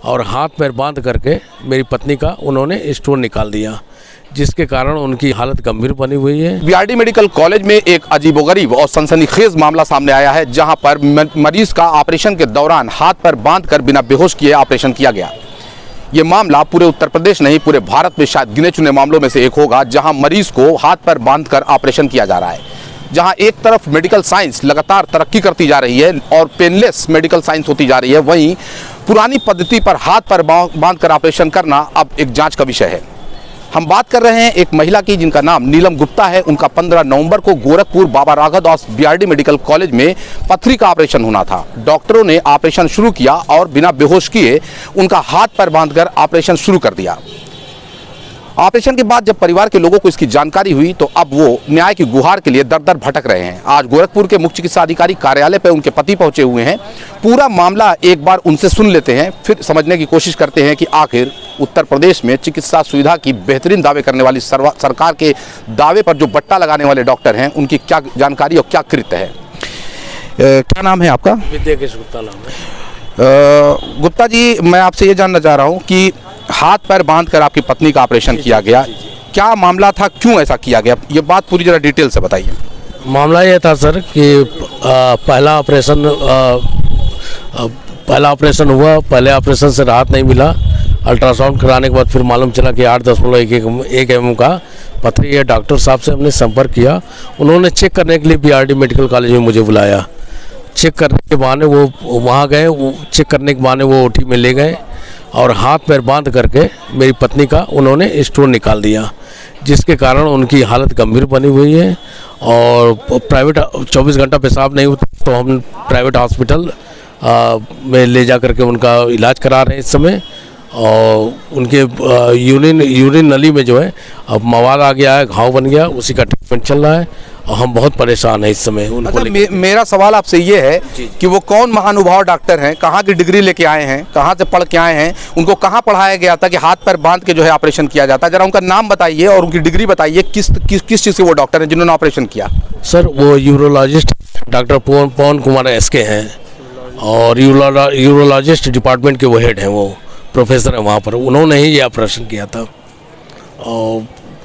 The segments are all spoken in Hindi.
और हाथ पैर बांध करके मेरी पत्नी का उन्होंने स्टोन निकाल दिया, जिसके कारण उनकी हालत गंभीर बनी हुई है। बीआरडी मेडिकल कॉलेज में एक अजीबोगरीब और सनसनीखेज मामला सामने आया है, जहां पर मरीज का ऑपरेशन के दौरान हाथ पैर बांधकर बिना बेहोश किए ऑपरेशन किया गया। ये मामला पूरे उत्तर प्रदेश नहीं, पूरे भारत में शायद गिने चुने मामलों में से एक होगा जहां मरीज को हाथ पैर बांधकर ऑपरेशन किया जा रहा है। जहां एक तरफ मेडिकल साइंस लगातार तरक्की करती जा रही है और पेनलेस मेडिकल साइंस होती जा रही है, वहीं पुरानी पद्धति पर हाथ पैर बांधकर ऑपरेशन करना अब एक जांच का विषय है। हम बात कर रहे हैं एक महिला की जिनका नाम नीलम गुप्ता है। उनका 15 नवंबर को Gorakhpur Baba Raghavdas BRD medical college में पथरी का ऑपरेशन होना था। डॉक्टरों ने ऑपरेशन शुरू किया और बिना बेहोश किए उनका हाथ पैर बांधकर ऑपरेशन शुरू कर दिया। ऑपरेशन के बाद जब परिवार के लोगों को इसकी जानकारी हुई तो अब वो न्याय की गुहार के लिए दर दर भटक रहे हैं। आज गोरखपुर के मुख्य चिकित्सा अधिकारी कार्यालय पर उनके पति पहुंचे हुए हैं। पूरा मामला एक बार उनसे सुन लेते हैं, फिर समझने की कोशिश करते हैं कि आखिर उत्तर प्रदेश में चिकित्सा सुविधा की बेहतरीन दावे करने वाली सरकार के दावे पर जो बट्टा लगाने वाले डॉक्टर हैं, उनकी क्या जानकारी और क्या कृत्य है। क्या नाम है आपका? विद्याकेश गुप्ता नाम है। गुप्ता जी, मैं आपसे ये जानना चाह रहा हूँ कि हाथ पैर बांधकर आपकी पत्नी का ऑपरेशन किया गया, क्या मामला था, क्यों ऐसा किया गया, ये बात पूरी जरा डिटेल से बताइए। मामला ये था सर कि पहला ऑपरेशन हुआ, पहले ऑपरेशन से राहत नहीं मिला। अल्ट्रासाउंड कराने के बाद फिर मालूम चला कि 8.1 mm का पथरी है। डॉक्टर साहब से हमने संपर्क किया, उन्होंने चेक करने के लिए बीआरडी मेडिकल कॉलेज में मुझे बुलाया। चेक करने के बहाने वो वहाँ गए, चेक करने के बहाने वो ओटी में ले गए और हाथ पैर बांध करके मेरी पत्नी का उन्होंने स्टोन निकाल दिया, जिसके कारण उनकी हालत गंभीर बनी हुई है। और प्राइवेट 24 घंटा पेशाब नहीं होता तो हम प्राइवेट हॉस्पिटल में ले जा करके उनका इलाज करा रहे हैं इस समय। और उनके यूरिन नली में जो है अब मवाद आ गया है, घाव बन गया, उसी का ट्रीटमेंट चल रहा है और हम बहुत परेशान हैं इस समय उनको। अच्छा, मेरा सवाल आपसे ये है कि वो कौन महानुभाव डॉक्टर हैं, कहाँ की डिग्री लेके आए हैं, कहाँ से पढ़ के आए हैं, उनको कहाँ पढ़ाया गया था कि हाथ पैर बांध के जो है ऑपरेशन किया जाता है। जरा उनका नाम बताइए और उनकी डिग्री बताइए, किस चीज़ से वो डॉक्टर हैं जिन्होंने ऑपरेशन किया। सर वो यूरोलॉजिस्ट डॉक्टर पवन कुमार एसके हैं और यूरोलॉजिस्ट डिपार्टमेंट के वो हेड हैं, वो प्रोफेसर है वहाँ पर, उन्होंने ही ये ऑपरेशन किया था। और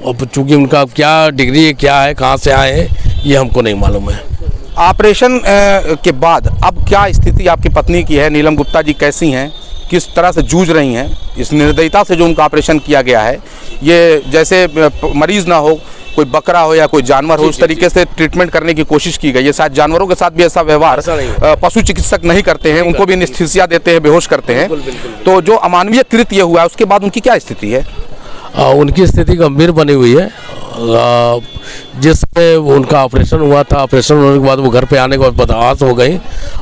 अब चूँकि उनका क्या डिग्री है, क्या है, कहाँ से आए हैं, ये हमको नहीं मालूम है। ऑपरेशन के बाद अब क्या स्थिति आपकी पत्नी की है? नीलम गुप्ता जी कैसी हैं, किस तरह से जूझ रही हैं इस निर्दयता से जो उनका ऑपरेशन किया गया है? ये जैसे मरीज़ ना हो, कोई बकरा हो या कोई जानवर हो, उस तरीके से ट्रीटमेंट करने की कोशिश की गई है। शायद जानवरों के साथ भी ऐसा व्यवहार पशु चिकित्सक नहीं करते हैं, उनको भी एनेस्थीसिया देते हैं, बेहोश करते हैं। तो जो अमानवीय कृत्य हुआ है उसके बाद उनकी क्या स्थिति है? उनकी स्थिति गंभीर बनी हुई है। जिससे उनका ऑपरेशन हुआ था, ऑपरेशन होने के बाद वो घर पे आने के बाद बदहास हो गई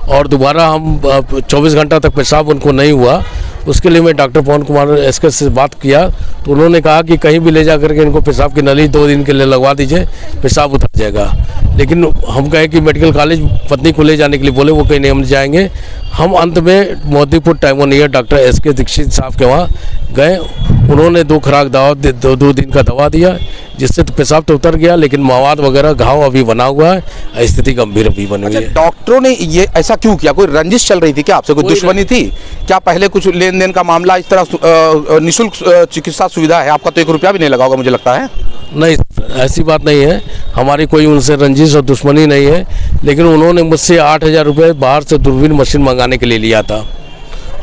और दोबारा हम 24 घंटा तक पेशाब उनको नहीं हुआ। उसके लिए मैं डॉक्टर पवन कुमार एसके से बात किया तो उन्होंने कहा कि कहीं भी ले जा करके इनको पेशाब की नली 2 दिन के लिए लगवा दीजिए, पेशाब उतर जाएगा। लेकिन हम कहे कि मेडिकल कॉलेज पत्नी को ले जाने के लिए बोले, वो कहीं नहीं हम जाएंगे। हम अंत में मोदीपुर टाइमोनियर डॉक्टर एसके दीक्षित साहब के वहाँ गए, उन्होंने 2 खुराक दवा 2 दिन का दवा दिया, जिससे तो पेशाब तो उतर गया, लेकिन मवाद वगैरह घाव अभी बना हुआ है, स्थिति गंभीर अभी बनी हुई है। डॉक्टरों ने ये ऐसा क्यों किया? कोई रंजिश चल रही थी क्या आपसे, कोई दुश्मनी थी क्या? पहले कुछ लेन देन का मामला, इस तरह निःशुल्क चिकित्सा सुविधा है, आपका तो 1 रुपया भी नहीं लगा होगा मुझे लगता है। नहीं, ऐसी बात नहीं है, हमारी कोई उनसे रंजिश और दुश्मनी नहीं है, लेकिन उन्होंने मुझसे 8,000 रुपये बाहर से दूरबीन मशीन मंगाने के लिए लिया था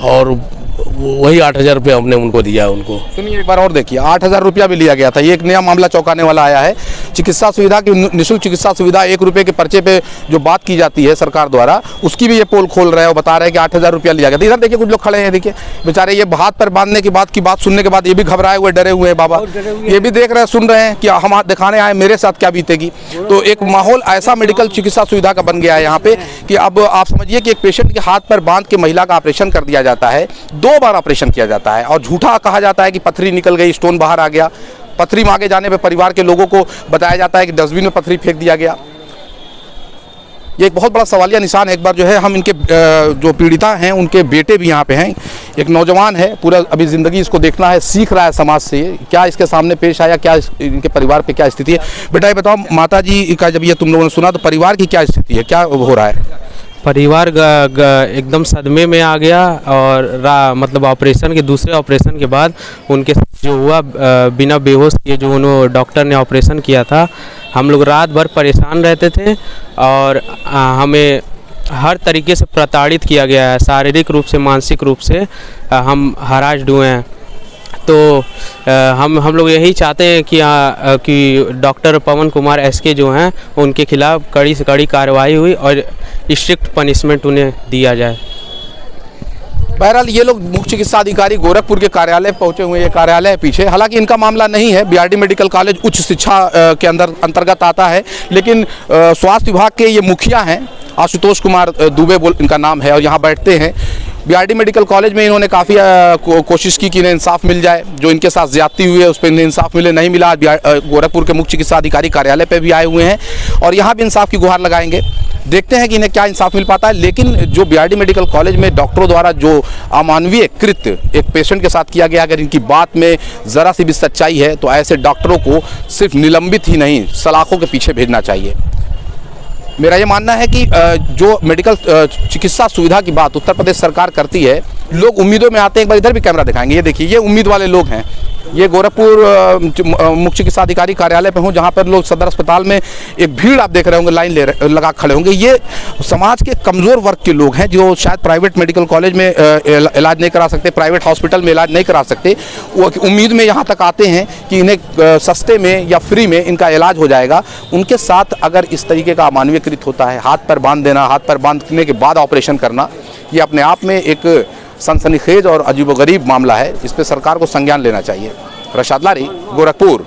और वही 8,000 रुपये हमने उनको दिया है उनको। सुनिए एक बार और देखिए, 8,000 रुपया भी लिया गया था। ये एक नया मामला चौंकाने वाला आया है। चिकित्सा सुविधा की निःशुल्क चिकित्सा सुविधा 1 रुपये के पर्चे पे जो बात की जाती है सरकार द्वारा, उसकी भी ये पोल खोल रहे हैं और बता रहे हैं कि 8,000 रुपया लिया गया था। इधर देखिए कुछ लोग खड़े हैं, देखिए बेचारे, ये हाथ पर बांधने की बात सुनने के बाद ये भी घबराए हुए, डरे हुए हैं बाबा, ये भी देख रहे हैं, सुन रहे हैं कि हम हाथ दिखाने आए, मेरे साथ क्या बीतेगी। तो एक माहौल ऐसा मेडिकल चिकित्सा सुविधा का बन गया है यहाँ पे कि अब आप समझिए कि एक पेशेंट के हाथ पर बांध के महिला का ऑपरेशन कर दिया जाता है, 2 बार ऑपरेशन किया जाता है और झूठा कहा जाता है कि पथरी निकल गई, स्टोन बाहर आ गया। पथरी मांगे जाने पे परिवार के लोगों को बताया जाता है कि डस्टबिन में पथरी फेंक दिया गया। ये एक बहुत बड़ा सवालिया निशान है। एक बार जो है हम इनके जो पीड़िता हैं उनके बेटे भी यहाँ पे हैं, एक नौजवान है, पूरा अभी ज़िंदगी इसको देखना है, सीख रहा है समाज से, क्या इसके सामने पेश आया, क्या इनके परिवार पे क्या स्थिति है। बेटा ये बताओ, माता जी का जब ये तुम लोगों ने सुना तो परिवार की क्या स्थिति है, क्या हो रहा है? परिवार एकदम सदमे में आ गया। और मतलब ऑपरेशन के दूसरे ऑपरेशन के बाद उनके साथ जो हुआ, बिना बेहोश किए जो उन्होंने डॉक्टर ने ऑपरेशन किया था, हम लोग रात भर परेशान रहते थे और हमें हर तरीके से प्रताड़ित किया गया है, शारीरिक रूप से, मानसिक रूप से हम हरास्ड हुए हैं। तो हम लोग यही चाहते हैं कि डॉक्टर पवन कुमार एसके जो हैं उनके खिलाफ़ कड़ी से कड़ी कार्रवाई हुई और स्ट्रिक्ट पनिशमेंट उन्हें दिया जाए। बहरहाल ये लोग मुख्य चिकित्सा अधिकारी गोरखपुर के कार्यालय पहुंचे हुए, ये कार्यालय है पीछे। हालांकि इनका मामला नहीं है, बीआरडी मेडिकल कॉलेज उच्च शिक्षा के अंतर्गत आता है, लेकिन स्वास्थ्य विभाग के ये मुखिया हैं, आशुतोष कुमार दुबे इनका नाम है, और यहाँ बैठते हैं। बीआरडी मेडिकल कॉलेज में इन्होंने काफ़ी कोशिश की कि इन्हें इंसाफ मिल जाए, जो इनके साथ ज्यादती हुई है उस पर इन्हें इंसाफ मिले, नहीं मिला। गोरखपुर के मुख्य चिकित्सा अधिकारी कार्यालय पे भी आए हुए हैं और यहाँ भी इंसाफ की गुहार लगाएंगे। देखते हैं कि इन्हें क्या इंसाफ मिल पाता है। लेकिन जो बीआरडी मेडिकल कॉलेज में डॉक्टरों द्वारा जो अमानवीय कृत्य एक पेशेंट के साथ किया गया, अगर इनकी बात में ज़रा सी भी सच्चाई है तो ऐसे डॉक्टरों को सिर्फ निलंबित ही नहीं, सलाखों के पीछे भेजना चाहिए। मेरा ये मानना है कि जो मेडिकल चिकित्सा सुविधा की बात उत्तर प्रदेश सरकार करती है, लोग उम्मीदों में आते हैं। एक बार इधर भी कैमरा दिखाएंगे, ये देखिए, ये उम्मीद वाले लोग हैं। ये गोरखपुर मुख्य चिकित्सा अधिकारी कार्यालय पे हूँ, जहाँ पर लोग सदर अस्पताल में एक भीड़ आप देख रहे होंगे, लाइन लगा खड़े होंगे। ये समाज के कमज़ोर वर्ग के लोग हैं जो शायद प्राइवेट मेडिकल कॉलेज में इलाज नहीं करा सकते, प्राइवेट हॉस्पिटल में इलाज नहीं करा सकते। वो उम्मीद में यहाँ तक आते हैं कि इन्हें सस्ते में या फ्री में इनका इलाज हो जाएगा। उनके साथ अगर इस तरीके का अमानवीय कृत्य होता है, हाथ पर बांध देना, हाथ पर बांधने के बाद ऑपरेशन करना, ये अपने आप में एक सनसनीखेज और अजीबोगरीब मामला है। इस पर सरकार को संज्ञान लेना चाहिए। रशाद लारी, गोरखपुर।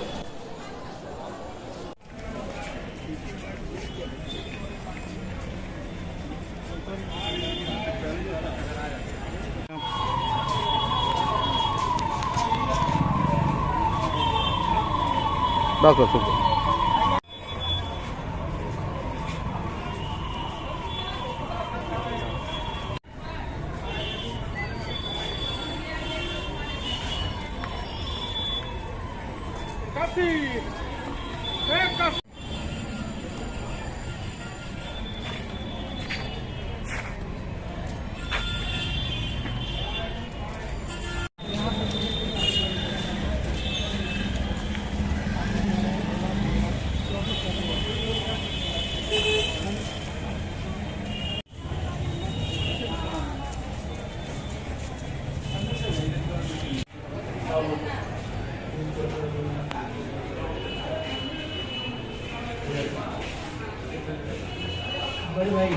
बड़े भाई